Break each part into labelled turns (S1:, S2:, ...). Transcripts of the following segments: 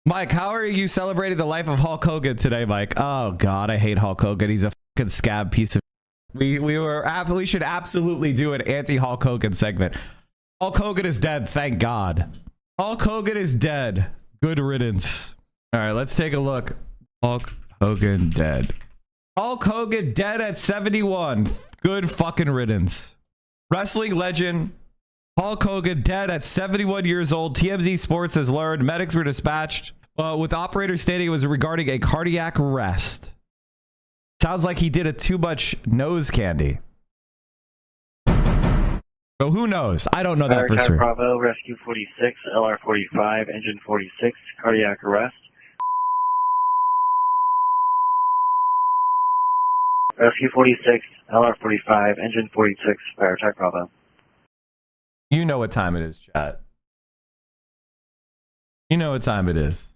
S1: Mike, how are you celebrating the life of Hulk Hogan today, Mike? Oh God, I hate Hulk Hogan. He's a fucking scab piece of. We should absolutely do an anti-Hulk Hogan segment. Hulk Hogan is dead, thank God. Hulk Hogan is dead. Good riddance. All right, let's take a look. Hulk Hogan dead. Hulk Hogan dead at 71. Good fucking riddance. Wrestling legend Hulk Hogan dead at 71 years old. TMZ Sports has learned medics were dispatched with operators stating it was regarding a cardiac arrest. Sounds like he did a too much nose candy. So who knows? I don't know that for sure.
S2: Bravo, Rescue 46, LR 45, Engine 46, cardiac arrest. Rescue 46, LR 45, Engine 46, fire attack Bravo.
S1: You know what time it is, chat. You know what time it is.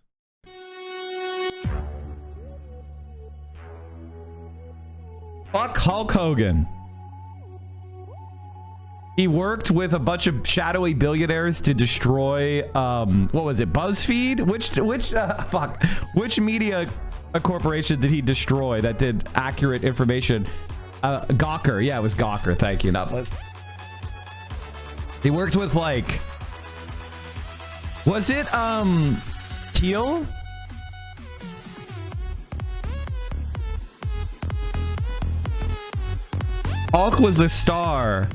S1: Fuck Hulk Hogan. He worked with a bunch of shadowy billionaires to destroy, what was it, BuzzFeed? Which media corporation did he destroy that did accurate information? Gawker. Yeah, it was Gawker. Thank you. Not BuzzFeed. He worked with, like, was it Teal? Hulk was the star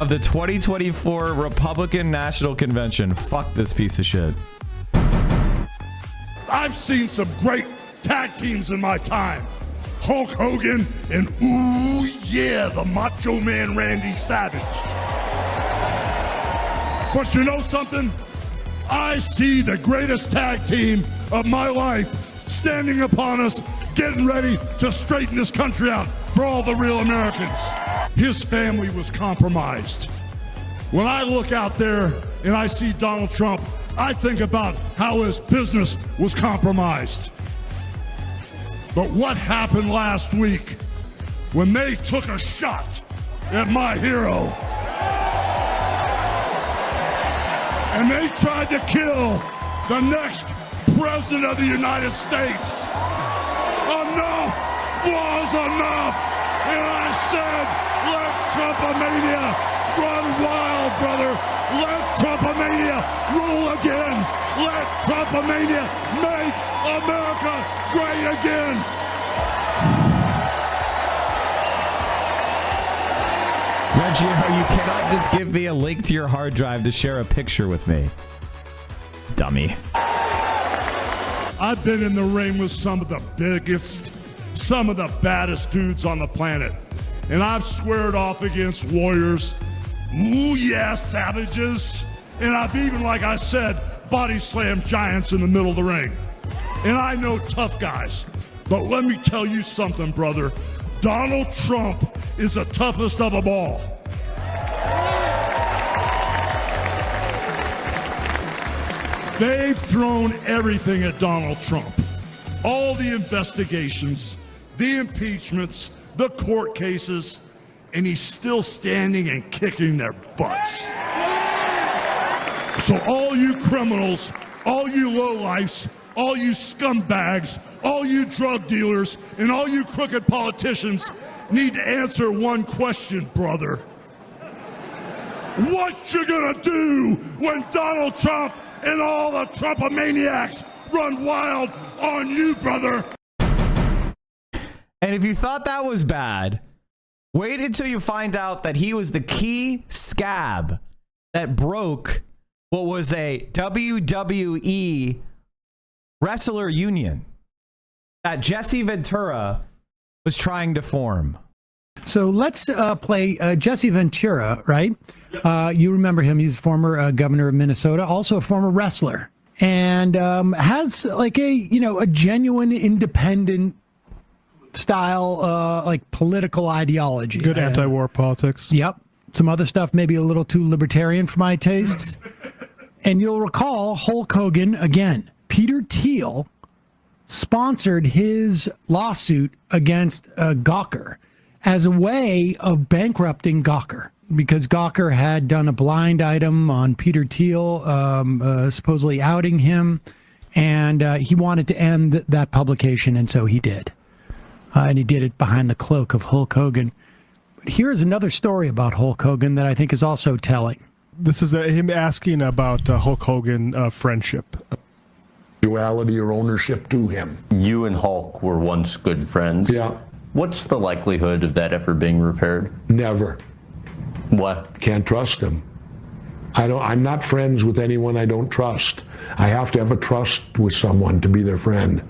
S1: of the 2024 Republican National Convention. Fuck this piece of shit.
S3: I've seen some great tag teams in my time. Hulk Hogan and, ooh yeah, the Macho Man Randy Savage. But you know something? I see the greatest tag team of my life standing upon us, getting ready to straighten this country out for all the real Americans. His family was compromised. When I look out there and I see Donald Trump, I think about how his business was compromised. But what happened last week when they took a shot at my hero? And they tried to kill the next president of the United States. Enough was enough. And I said, let Trumpomania run wild, brother. Let Trumpomania rule again. Let Trumpomania make America great again.
S1: Reggie, you cannot just give me a link to your hard drive to share a picture with me. Dummy.
S3: I've been in the ring with some of the biggest, some of the baddest dudes on the planet. And I've squared off against warriors, ooh yeah, savages. And I've even, like I said, body slammed giants in the middle of the ring. And I know tough guys. But let me tell you something, brother. Donald Trump is the toughest of them all. They've thrown everything at Donald Trump. All the investigations, the impeachments, the court cases, and he's still standing and kicking their butts. So all you criminals, all you lowlifes, all you scumbags, all you drug dealers, and all you crooked politicians need to answer one question, brother. What you gonna do when Donald Trump and all the Trumpomaniacs run wild on you, brother?
S1: And if you thought that was bad, wait until you find out that he was the key scab that broke what was a WWE wrestler union that Jesse Ventura was trying to form.
S4: So let's play Jesse Ventura, right? You remember him. He's former governor of Minnesota, also a former wrestler, and has like a genuine independent style, like political ideology.
S5: Good anti-war politics.
S4: Yep. Some other stuff maybe a little too libertarian for my tastes. And you'll recall Hulk Hogan, again, Peter Thiel sponsored his lawsuit against Gawker as a way of bankrupting Gawker, because Gawker had done a blind item on Peter Thiel, supposedly outing him, And he wanted to end that publication, and so he did. And he did it behind the cloak of Hulk Hogan. But here's another story about Hulk Hogan that I think is also telling.
S5: This is him asking about Hulk Hogan friendship.
S6: Duality or ownership to him.
S7: You and Hulk were once good friends.
S6: Yeah.
S7: What's the likelihood of that ever being repaired?
S6: Never.
S7: What?
S6: Can't trust him. I'm not friends with anyone I don't trust. I have to have a trust with someone to be their friend.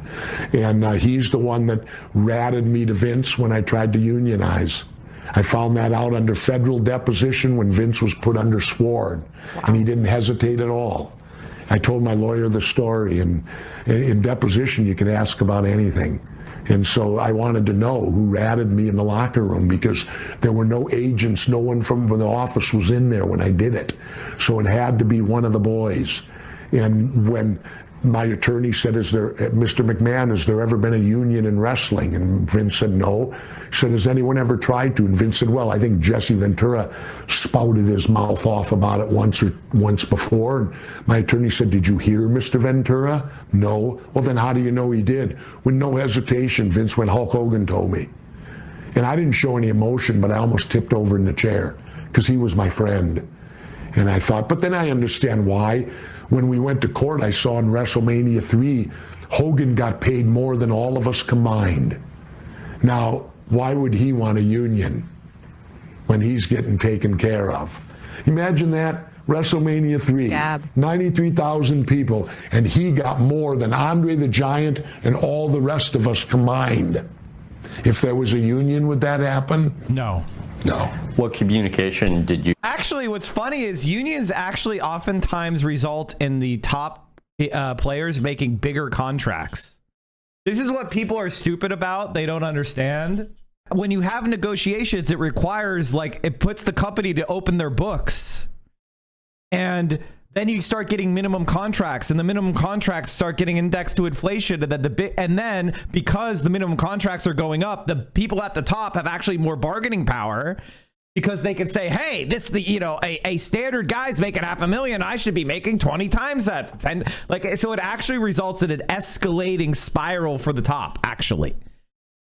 S6: And he's the one that ratted me to Vince when I tried to unionize. I found that out under federal deposition when Vince was put under sworn, and he didn't hesitate at all. I told my lawyer the story, and in deposition you can ask about anything. And so I wanted to know who ratted me in the locker room, because there were no agents, no one from the office was in there when I did it. So it had to be one of the boys. And when my attorney said, Mr. McMahon, has there ever been a union in wrestling? And Vince said, no. He said, has anyone ever tried to? And Vince said, well, I think Jesse Ventura spouted his mouth off about it once before. And my attorney said, did you hear Mr. Ventura? No. Well, then how do you know he did? With no hesitation, Vince went, Hulk Hogan told me. And I didn't show any emotion, but I almost tipped over in the chair because he was my friend. And I thought, but then I understand why. When we went to court, I saw in WrestleMania 3, Hogan got paid more than all of us combined. Now, why would he want a union when he's getting taken care of? Imagine that, WrestleMania 3, 93,000 people, and he got more than Andre the Giant and all the rest of us combined. If there was a union, would that happen?
S1: No.
S6: No.
S7: What communication did you...
S1: Actually, what's funny is unions actually oftentimes result in the top players making bigger contracts. This is what people are stupid about. They don't understand. When you have negotiations, it requires, like, it puts the company to open their books. And then you start getting minimum contracts, and the minimum contracts start getting indexed to inflation. And then because the minimum contracts are going up, the people at the top have actually more bargaining power, because they can say, hey, a standard guy's making $500,000. I should be making 20 times that. And so it actually results in an escalating spiral for the top, actually,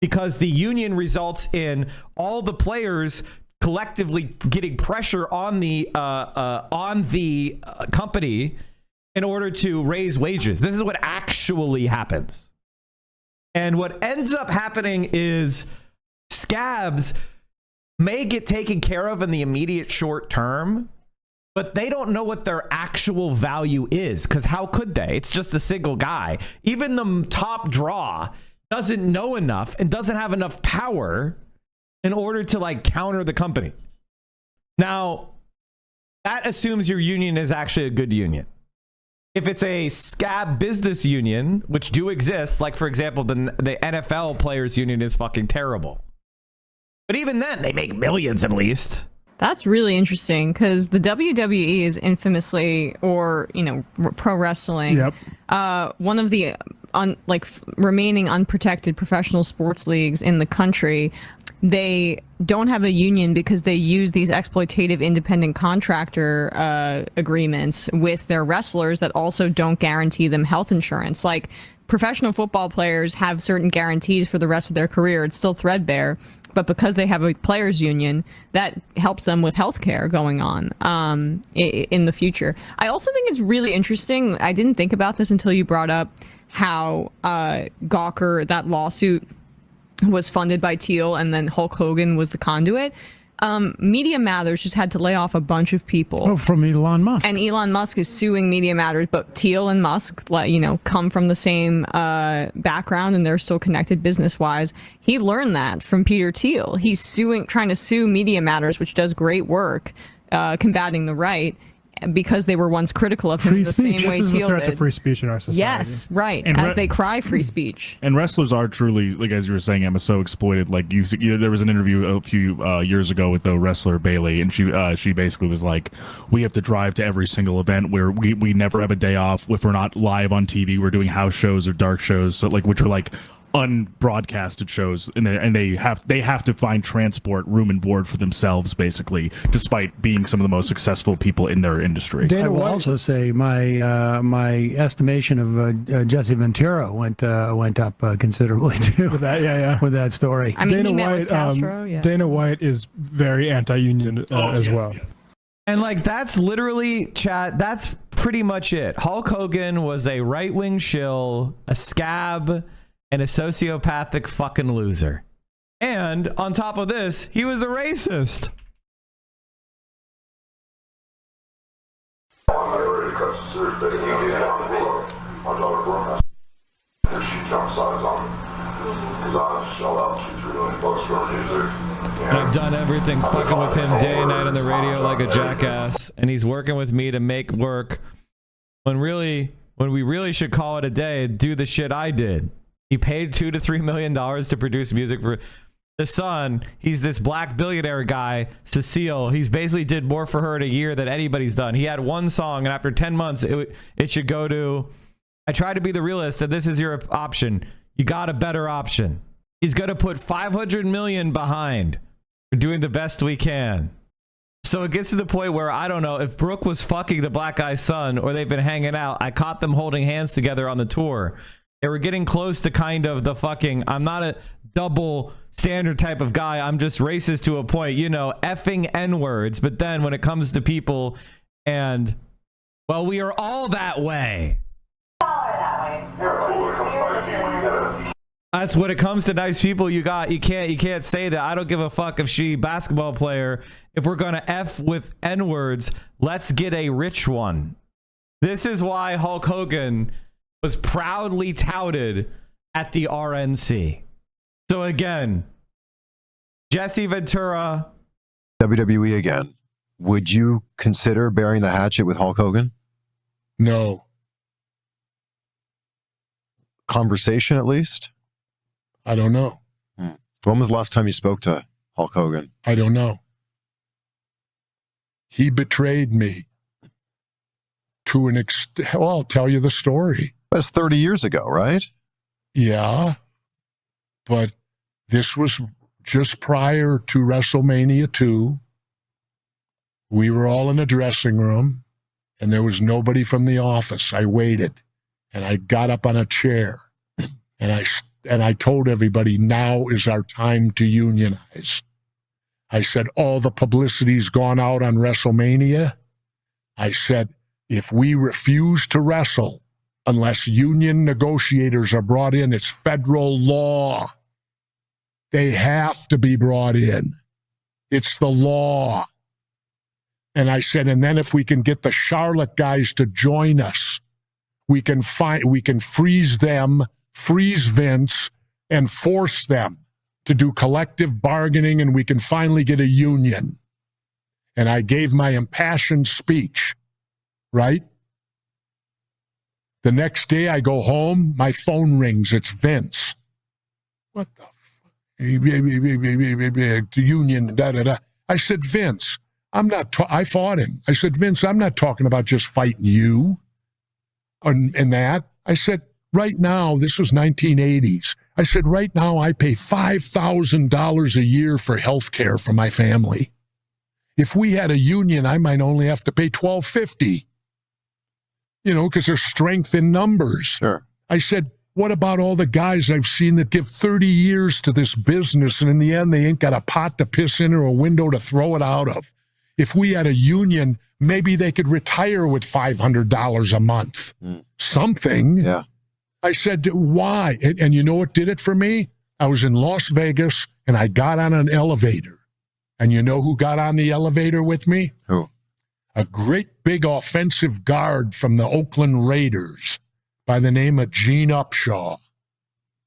S1: because the union results in all the players collectively getting pressure on the company in order to raise wages. This is what actually happens. And what ends up happening is scabs may get taken care of in the immediate short term, but they don't know what their actual value is, because how could they? It's just a single guy. Even the top draw doesn't know enough and doesn't have enough power in order to, like, counter the company. Now, that assumes your union is actually a good union. If it's a scab business union, which do exist, like, for example, the NFL players union is fucking terrible. But even then, they make millions at least.
S8: That's really interesting, because the WWE is infamously, or, pro wrestling, one of the remaining unprotected professional sports leagues in the country. They don't have a union because they use these exploitative independent contractor agreements with their wrestlers that also don't guarantee them health insurance. Like, professional football players have certain guarantees for the rest of their career. It's still threadbare. But because they have a players union, that helps them with health care going on in the future. I also think it's really interesting. I didn't think about this until you brought up how Gawker, that lawsuit, was funded by Teal, and then Hulk Hogan was the conduit. Media Matters just had to lay off a bunch of people.
S4: Oh, from Elon Musk.
S8: And Elon Musk is suing Media Matters, but Teal and Musk, come from the same background, and they're still connected business-wise. He learned that from Peter Thiel. He's trying to sue Media Matters, which does great work combating the right, because they were once critical of him
S5: Free
S8: the
S5: speech.
S8: same way
S5: This is a
S8: Teal
S5: threat
S8: did.
S5: to free speech in our society.
S8: Yes, right.
S5: And
S8: as they cry free speech.
S5: And wrestlers are truly, like, as you were saying, Emma, so exploited. Like, there was an interview a few years ago with the wrestler Bailey, and she basically was like, we have to drive to every single event where we never have a day off. If we're not live on TV, we're doing house shows or dark shows, so, like, which are, like, unbroadcasted shows, and they have to find transport, room and board for themselves, basically, despite being some of the most successful people in their industry.
S4: I will also say my estimation of Jesse Ventura went up considerably too
S9: with that.
S4: with that story.
S8: I mean,
S9: Dana
S8: he met
S9: White,
S8: with Castro, yeah.
S9: Dana White is very anti-union as well.
S3: Yes.
S1: And like that's literally, chat, that's pretty much it. Hulk Hogan was a right-wing shill, a scab, and a sociopathic fucking loser. And on top of this, he was a racist. I've done everything fucking with him day and night on the radio like a jackass, and he's working with me to make work when we really should call it a day and do the shit I did. He paid $2 to $3 million to produce music for the Sun. He's this black billionaire guy, Cecile. He's basically did more for her in a year than anybody's done. He had one song, and after 10 months, it should go to, I try to be the realist, and this is your option. You got a better option. He's going to put $500 million behind. We're doing the best we can. So it gets to the point where, I don't know, if Brooke was fucking the black guy's son or they've been hanging out, I caught them holding hands together on the tour. They were getting close to kind of the fucking, I'm not a double standard type of guy. I'm just racist to a point, you know, effing N-words. But then when it comes to people and, well, we are all that way. That's when it comes to nice people. You can't say that. I don't give a fuck if she basketball player. If we're gonna F with N-words, let's get a rich one. This is why Hulk Hogan was proudly touted at the RNC. So again, Jesse Ventura.
S10: WWE again. Would you consider burying the hatchet with Hulk Hogan?
S6: No.
S10: Conversation at least?
S6: I don't know.
S10: When was the last time you spoke to Hulk Hogan?
S6: I don't know. He betrayed me to an extent. Well, I'll tell you the story.
S10: That's 30 years ago, right?
S6: Yeah, but this was just prior to WrestleMania 2. We were all in a dressing room, and there was nobody from the office. I waited, and I got up on a chair, and I told everybody, now is our time to unionize. I said, all the publicity's gone out on WrestleMania. I said, if we refuse to wrestle, unless union negotiators are brought in, it's federal law. They have to be brought in. It's the law. And I said, and then if we can get the Charlotte guys to join us, we can freeze them, freeze Vince, and force them to do collective bargaining, and we can finally get a union. And I gave my impassioned speech, right? The next day I go home, my phone rings, it's Vince. What the fuck? Union, da-da-da. I said, Vince, I fought him. I said, Vince, I'm not talking about just fighting you and that. I said, right now, this was 1980s. I said, right now I pay $5,000 a year for health care for my family. If we had a union, I might only have to pay $1,250. You know, because there's strength in numbers.
S10: Sure.
S6: I said, what about all the guys I've seen that give 30 years to this business, and in the end, they ain't got a pot to piss in or a window to throw it out of? If we had a union, maybe they could retire with $500 a month. Something.
S10: Yeah.
S6: I said, why? And you know what did it for me? I was in Las Vegas, and I got on an elevator. And you know who got on the elevator with me?
S10: Who?
S6: A great big offensive guard from the Oakland Raiders by the name of Gene Upshaw.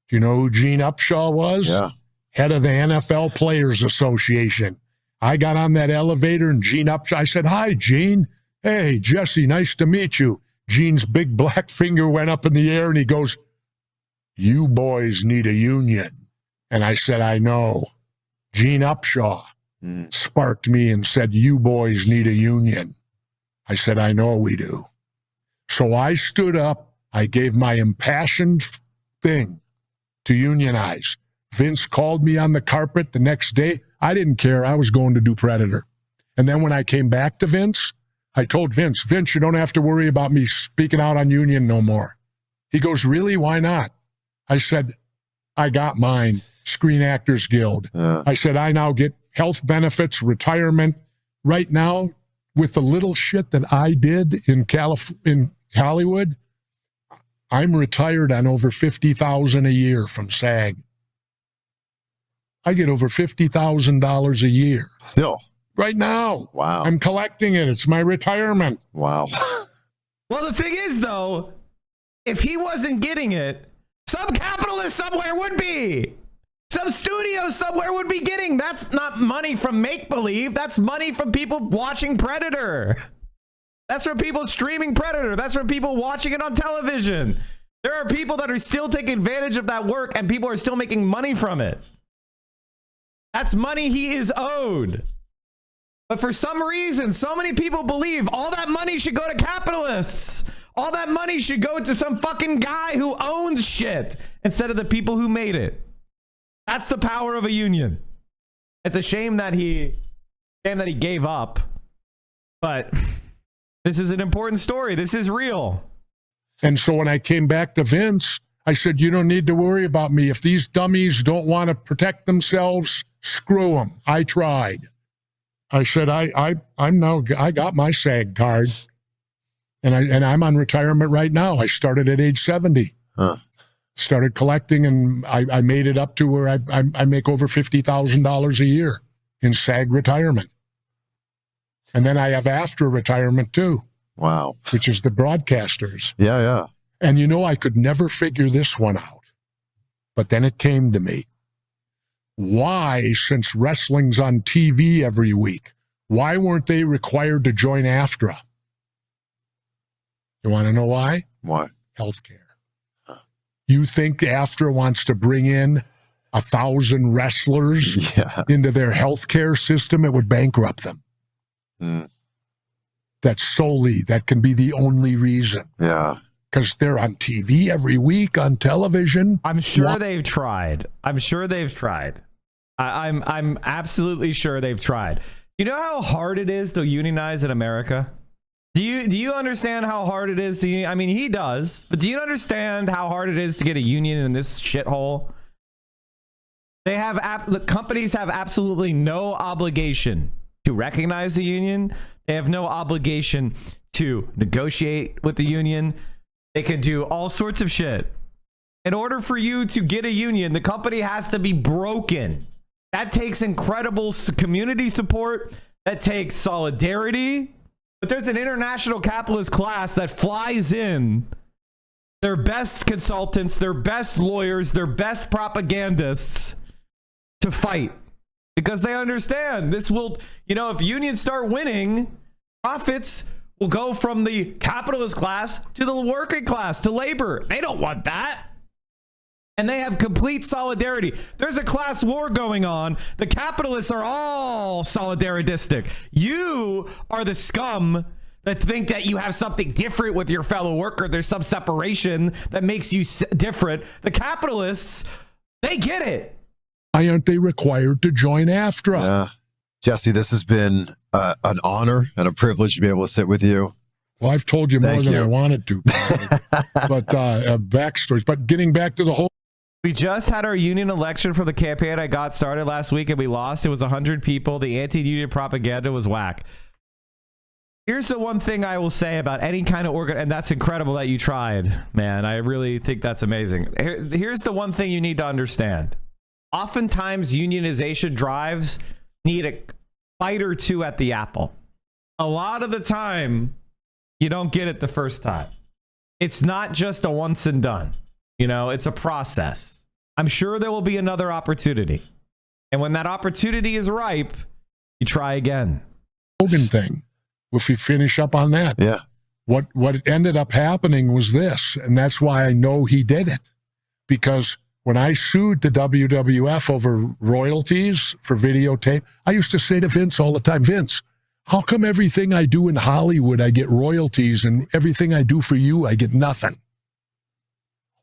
S6: Do you know who Gene Upshaw was?
S10: Yeah.
S6: Head of the NFL Players Association. I got on that elevator, and Gene Upshaw, I said, hi, Gene. Hey, Jesse, nice to meet you. Gene's big black finger went up in the air, and he goes, you boys need a union. And I said, I know. Gene Upshaw sparked me and said, you boys need a union. I said, I know we do. So I stood up. I gave my impassioned thing. to unionize. Vince called me on the carpet the next day. I didn't care. I was going to do Predator. And then when I came back to Vince, I told Vince, you don't have to worry about me speaking out on union no more. He goes, really? Why not? I said, I got mine, Screen Actors Guild. I said, I now get health benefits, retirement. Right now, with the little shit that I did in Hollywood, I'm retired on over $50,000 a year from SAG. I get over $50,000 a year.
S10: Still.
S6: Right now.
S10: Wow.
S6: I'm collecting it. It's my retirement.
S10: Wow.
S1: Well, the thing is, though, if he wasn't getting it, some capitalist somewhere would be. Some studio somewhere would be getting. That's not money from make-believe. That's money from people watching Predator. That's from people streaming Predator. That's from people watching it on television. There are people that are still taking advantage of that work, and people are still making money from it. That's money he is owed. But for some reason, so many people believe all that money should go to capitalists. All that money should go to some fucking guy who owns shit instead of the people who made it. That's the power of a union. It's a shame that he gave up. But this is an important story. This is real.
S6: And so when I came back to Vince, I said, you don't need to worry about me. If these dummies don't want to protect themselves, screw them. I tried. I said, I got my SAG card, and I'm on retirement right now. I started at age 70. Started collecting, and I made it up to where I make over $50,000 a year in SAG retirement. And then I have after retirement too.
S10: Wow.
S6: Which is the broadcasters.
S10: Yeah.
S6: And I could never figure this one out. But then it came to me. Why, since wrestling's on TV every week, why weren't they required to join AFTRA? You want to know why?
S10: Why?
S6: Healthcare. You think AFTRA wants to bring in 1,000 wrestlers into their healthcare system? It would bankrupt them. That can be the only reason.
S10: Yeah.
S6: Because they're on TV every week on television.
S1: I'm sure they've tried. I'm absolutely sure they've tried. You know how hard it is to unionize in America? Do you understand how hard it is to? I mean, he does, but do you understand how hard it is to get a union in this shithole? The companies have absolutely no obligation to recognize the union. They have no obligation to negotiate with the union. They can do all sorts of shit. In order for you to get a union, the company has to be broken. That takes incredible community support. That takes solidarity. But there's an international capitalist class that flies in their best consultants, their best lawyers, their best propagandists to fight. Because they understand this will, if unions start winning, profits will go from the capitalist class to the working class, to labor. They don't want that. And they have complete solidarity. There's a class war going on. The capitalists are all solidaristic. You are the scum that think that you have something different with your fellow worker. There's some separation that makes you different. The capitalists, they get it.
S6: Why aren't they required to join AFTRA?
S10: Yeah. Jesse, this has been an honor and a privilege to be able to sit with you.
S6: Well, I've told you more than I wanted to. But backstories. But getting back to the whole.
S1: We just had our union election for the campaign I got started last week, and we lost. It was 100 people. The anti-union propaganda was whack. Here's the one thing I will say about any kind of organ, and that's incredible that you tried, man. I really think that's amazing. Here's the one thing you need to understand. Oftentimes, unionization drives need a bite or two at the apple. A lot of the time, you don't get it the first time. It's not just a once and done. It's a process. I'm sure there will be another opportunity. And when that opportunity is ripe, you try again.
S6: Hogan thing. If we finish up on that.
S10: Yeah.
S6: What ended up happening was this, and that's why I know he did it. Because when I sued the WWF over royalties for videotape, I used to say to Vince all the time, Vince, how come everything I do in Hollywood, I get royalties, and everything I do for you, I get nothing?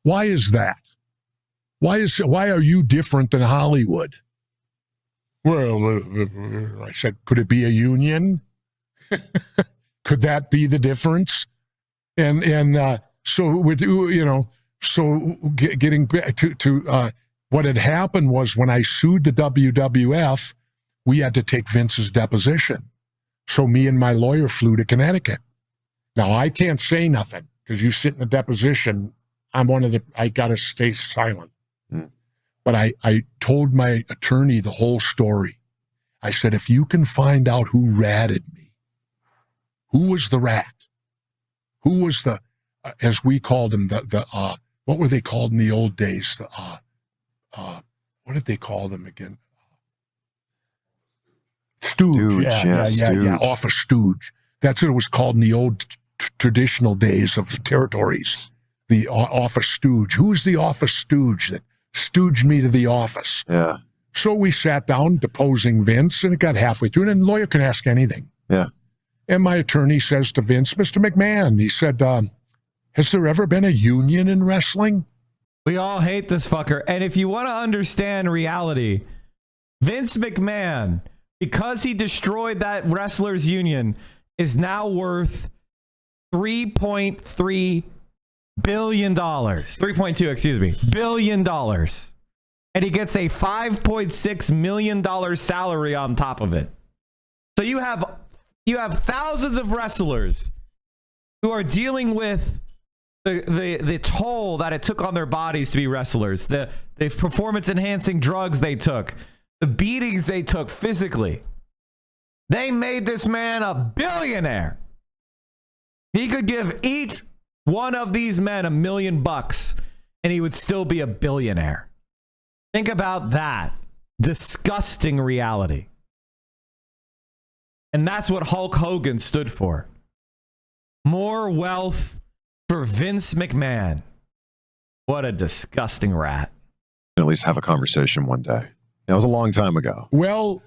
S6: Why is that? Why are you different than Hollywood? Well, I said, could it be a union? Could that be the difference? And so with, you know, so getting back to what had happened was when I sued the WWF, we had to take Vince's deposition. So me and my lawyer flew to Connecticut. Now I can't say nothing because you sit in a deposition. I gotta stay silent. But I told my attorney the whole story. I said, if you can find out who ratted me, who was the rat? Who was the, as we called him, what were they called in the old days? What did they call them again? Stooge. Yeah. Office stooge. That's what it was called in the old traditional days of territories. The office stooge. Who was the office stooge that stooged me to the office?
S10: Yeah.
S6: So we sat down deposing Vince, and it got halfway through, and the lawyer can ask anything.
S10: Yeah.
S6: And my attorney says to Vince, Mr. McMahon, he said, has there ever been a union in wrestling?
S1: We all hate this fucker. And if you want to understand reality, Vince McMahon, because he destroyed that wrestlers union, is now worth $3.3 billion. 3.2, excuse me, billion dollars. And he gets a $5.6 million salary on top of it. So you have thousands of wrestlers who are dealing with the toll that it took on their bodies to be wrestlers, the performance enhancing drugs they took, the beatings they took physically. They made this man a billionaire. He could give each one of these men $1 million and he would still be a billionaire. Think about that disgusting reality. And that's what Hulk Hogan stood for. More wealth for Vince McMahon. What a disgusting rat.
S10: At least have a conversation one day. That was a long time ago.
S6: Well,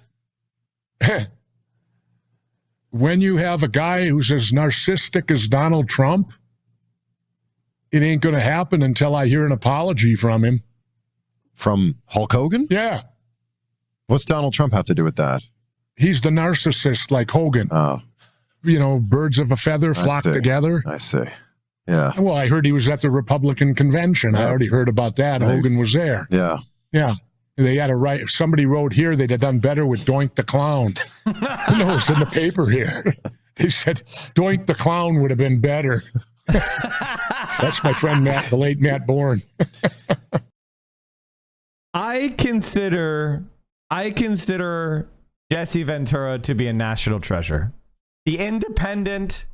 S6: when you have a guy who's as narcissistic as Donald Trump, it ain't going to happen until I hear an apology from him.
S10: From Hulk Hogan?
S6: Yeah.
S10: What's Donald Trump have to do with that?
S6: He's the narcissist like Hogan.
S10: Oh.
S6: You know, birds of a feather flock together.
S10: I see. Yeah.
S6: Well, I heard he was at the Republican convention. I already heard about that. Hogan was there.
S10: Yeah.
S6: Yeah. They had to write, if somebody wrote here, they'd have done better with Doink the Clown. No, it's in the paper here. They said Doink the Clown would have been better. That's my friend Matt, the late Matt Bourne.
S1: I consider Jesse Ventura to be a national treasure. The independent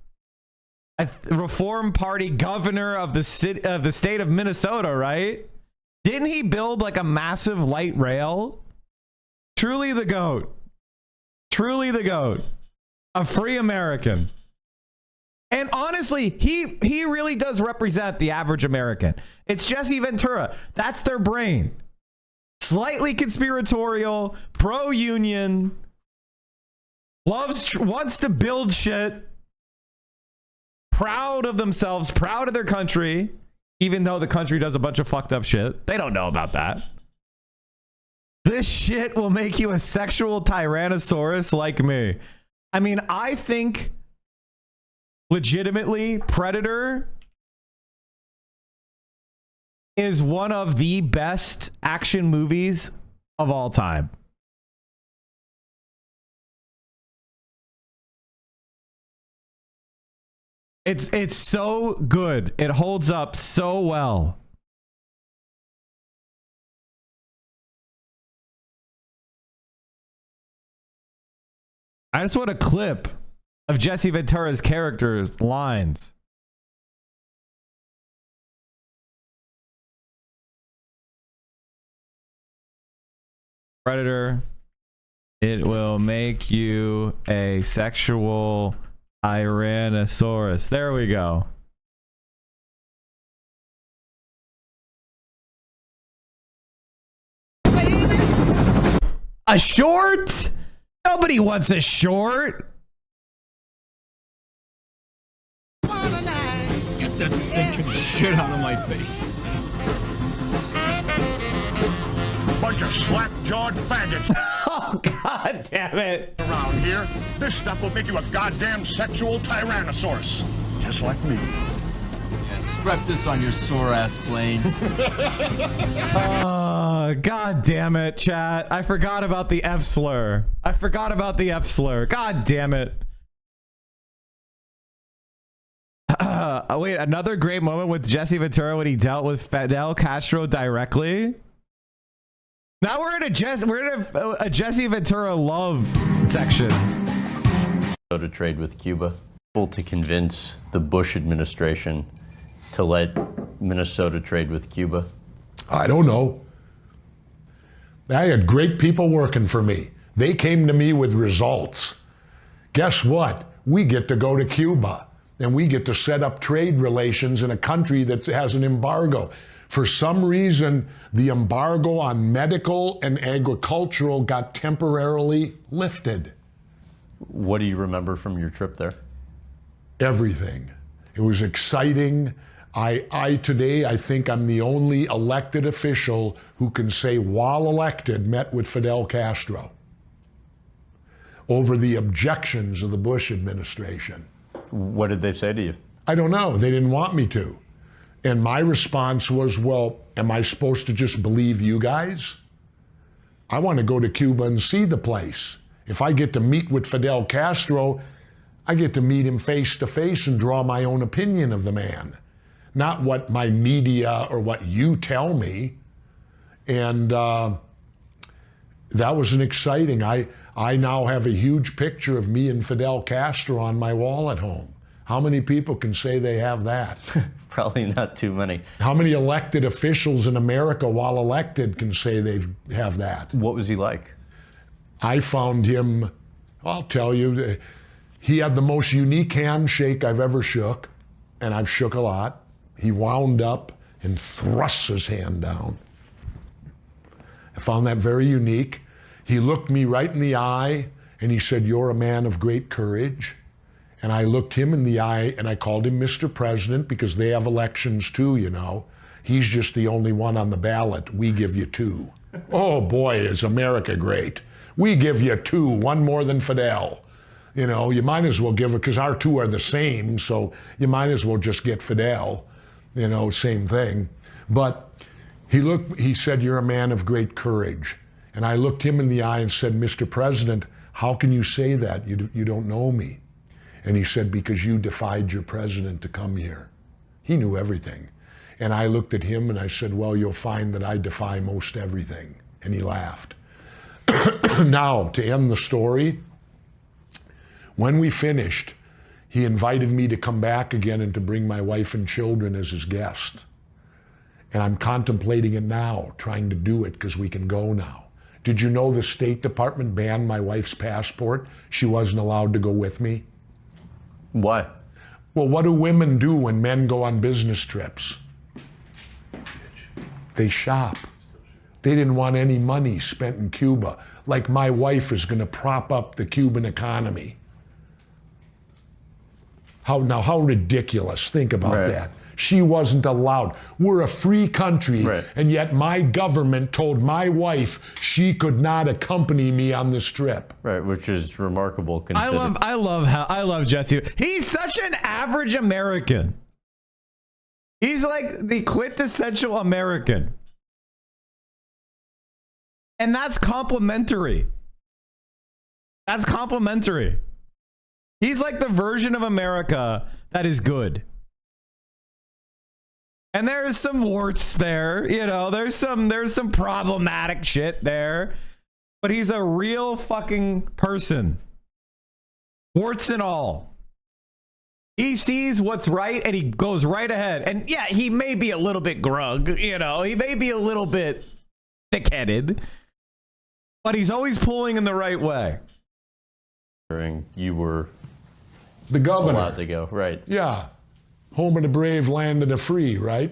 S1: Reform Party governor of the state of Minnesota, right? Didn't he build like a massive light rail? Truly the GOAT. Truly the GOAT. A free American. And honestly, he really does represent the average American. It's Jesse Ventura. That's their brain. Slightly conspiratorial, pro-union, wants to build shit, proud of themselves, proud of their country, even though the country does a bunch of fucked up shit. They don't know about that. This shit will make you a sexual tyrannosaurus like me. I mean, I think legitimately Predator is one of the best action movies of all time. It's so good. It holds up so well. I just want a clip of Jesse Ventura's character's lines. Predator, it will make you a sexual Tyrannosaurus. There we go. A short? Nobody wants a short.
S9: Get that stinking shit out of my face.
S11: bunch of slack-jawed faggots.
S1: Oh, God damn it.
S11: Around here, this stuff will make you a goddamn sexual tyrannosaurus. Just like me.
S12: Yeah, strap this on your sore-ass plane.
S1: God damn it, chat. I forgot about the F slur. God damn it. Wait, another great moment with Jesse Ventura when he dealt with Fidel Castro directly. Now we're in a Jesse Ventura love section.
S7: To trade with Cuba, to convince the Bush administration to let Minnesota trade with Cuba?
S6: I don't know. I had great people working for me. They came to me with results. Guess what? We get to go to Cuba and we get to set up trade relations in a country that has an embargo. For some reason, the embargo on medical and agricultural got temporarily lifted.
S7: What do you remember from your trip there?
S6: Everything. It was exciting. Today, I think I'm the only elected official who can say, while elected, met with Fidel Castro over the objections of the Bush administration.
S7: What did they say to you?
S6: I don't know. They didn't want me to. And my response was, well, am I supposed to just believe you guys? I want to go to Cuba and see the place. If I get to meet with Fidel Castro, I get to meet him face to face and draw my own opinion of the man, not what my media or what you tell me. And that was an exciting. I now have a huge picture of me and Fidel Castro on my wall at home. How many people can say they have that?
S7: Probably not too many.
S6: How many elected officials in America, while elected, can say they have that?
S7: What was he like?
S6: I found him, I'll tell you, he had the most unique handshake I've ever shook, and I've shook a lot. He wound up and thrust his hand down. I found that very unique. He looked me right in the eye and he said, "You're a man of great courage." And I looked him in the eye and I called him Mr. President because they have elections too, you know. He's just the only one on the ballot. We give you two. Oh boy, is America great. We give you two, one more than Fidel. You know, you might as well give it, because our two are the same, so you might as well just get Fidel. You know, same thing. But he said, "You're a man of great courage." And I looked him in the eye and said, "Mr. President, how can you say that? You don't know me." And he said, "Because you defied your president to come here." He knew everything. And I looked at him and I said, "Well, you'll find that I defy most everything." And he laughed. Now, to end the story, when we finished, he invited me to come back again and to bring my wife and children as his guest. And I'm contemplating it now, trying to do it because we can go now. Did you know the State Department banned my wife's passport? She wasn't allowed to go with me.
S7: Why?
S6: Well, what do women do when men go on business trips? They shop. They didn't want any money spent in Cuba, like my wife is going to prop up the Cuban economy. How ridiculous. Think about that. She wasn't allowed. We're a free country, and yet my government told my wife she could not accompany me on this trip.
S7: Right, which is remarkable.
S1: I love Jesse. He's such an average American. He's like the quintessential American. And that's complimentary. That's complimentary. He's like the version of America that is good. And there's some warts there, you know, there's some problematic shit there. But he's a real fucking person. Warts and all. He sees what's right and he goes right ahead. And yeah, he may be a little bit grug, you know, he may be a little bit thick-headed, but he's always pulling in the right way.
S7: You were
S6: the governor.
S7: Allowed to go, right?
S6: Yeah. Home of the brave, land of the free, right?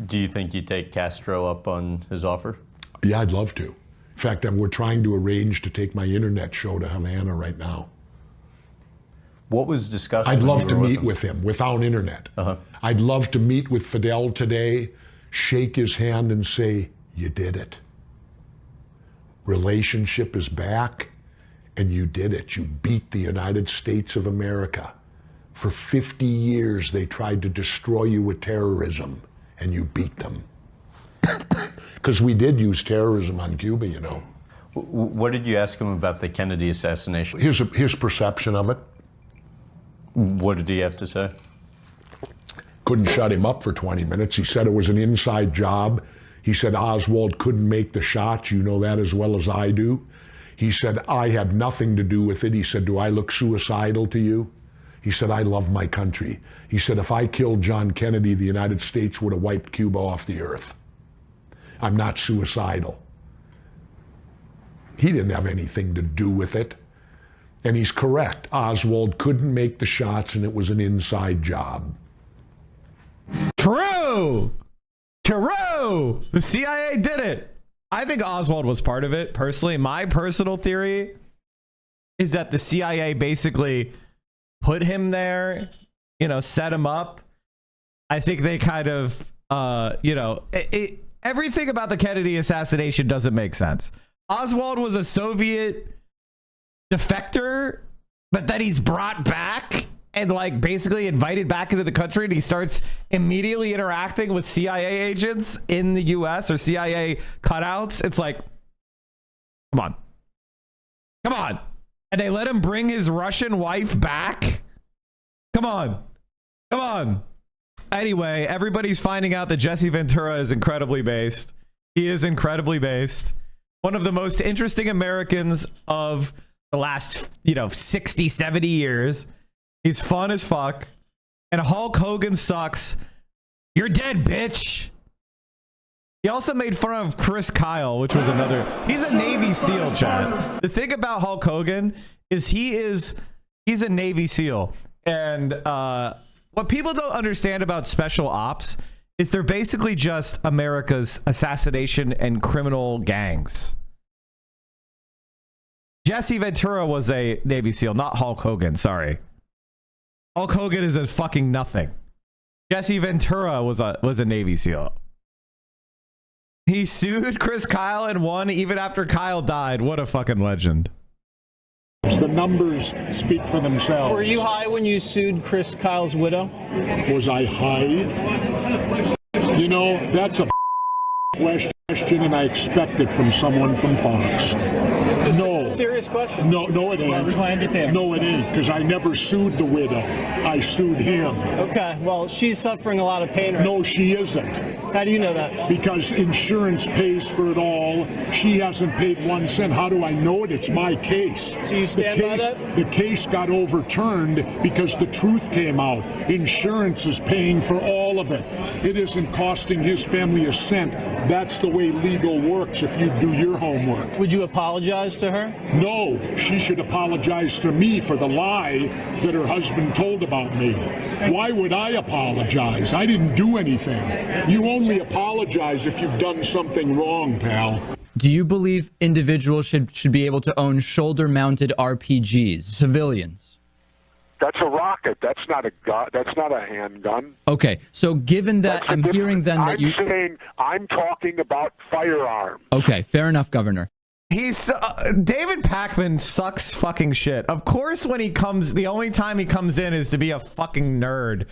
S7: Do you think you take Castro up on his offer?
S6: Yeah, I'd love to. In fact, we're trying to arrange to take my internet show to Havana right now.
S7: What was discussed?
S6: I'd love to meet with him without internet. I'd love to meet with Fidel today, shake his hand and say, "You did it. Relationship is back, and you did it. You beat the United States of America. For 50 years, they tried to destroy you with terrorism, and you beat them. Because we did use terrorism on Cuba, you know.
S7: What did you ask him about the Kennedy assassination?
S6: His perception of it.
S7: What did he have to say?
S6: Couldn't shut him up for 20 minutes. He said it was an inside job. He said Oswald couldn't make the shots. You know that as well as I do. He said, I had nothing to do with it. He said, do I look suicidal to you? He said, I love my country. He said, if I killed John Kennedy, the United States would have wiped Cuba off the earth. I'm not suicidal. He didn't have anything to do with it. And he's correct. Oswald couldn't make the shots, and it was an inside job.
S1: True. True. The CIA did it. I think Oswald was part of it, personally. My personal theory is that the CIA basically put him there, you know, set him up. I think they kind of, you know, everything about the Kennedy assassination doesn't make sense. Oswald was a Soviet defector, but then he's brought back and like basically invited back into the country, and he starts immediately interacting with CIA agents in the US or CIA cutouts. It's like, come on. Come on. And they let him bring his Russian wife back? Come on. Come on. Anyway, everybody's finding out that Jesse Ventura is incredibly based. He is incredibly based. One of the most interesting Americans of the last, you know, 60, 70 years. He's fun as fuck. And Hulk Hogan sucks. You're dead, bitch. He also made fun of Chris Kyle, which was another. He's a Navy SEAL, Chad. The thing about Hulk Hogan is he's a Navy SEAL. And what people don't understand about special ops is they're basically just America's assassination and criminal gangs. Jesse Ventura was a Navy SEAL, not Hulk Hogan. Sorry. Hulk Hogan is a fucking nothing. Jesse Ventura was a Navy SEAL. He sued Chris Kyle and won even after Kyle died. What a fucking legend.
S6: The numbers speak for themselves.
S13: Were you high when you sued Chris Kyle's widow?
S6: Was I high? You know, that's a question, and I expect it from someone from Fox.
S13: No. Serious question.
S6: No, it ain't. No, it ain't, because I never sued the widow. I sued him.
S13: Okay, well, she's suffering a lot of pain right now.
S6: No, she isn't.
S13: How do you know that?
S6: Because insurance pays for it all. She hasn't paid 1 cent. How do I know it? It's my case.
S13: So you stand by that?
S6: The case got overturned because the truth came out. Insurance is paying for all of it. It isn't costing his family a cent. That's the way legal works if you do your homework.
S13: Would you apologize to her?
S6: No, she should apologize to me for the lie that her husband told about me. Why would I apologize? I didn't do anything. You only apologize if you've done something wrong, pal.
S14: Do you believe individuals should be able to own shoulder-mounted RPGs, civilians?
S15: That's a rocket. That's not a gun. That's not a handgun.
S14: Okay, so given that, I'm hearing then that
S15: I'm talking about firearms.
S14: Okay, fair enough, Governor.
S1: He's David Pakman sucks fucking shit. Of course, when he comes, the only time he comes in is to be a fucking nerd.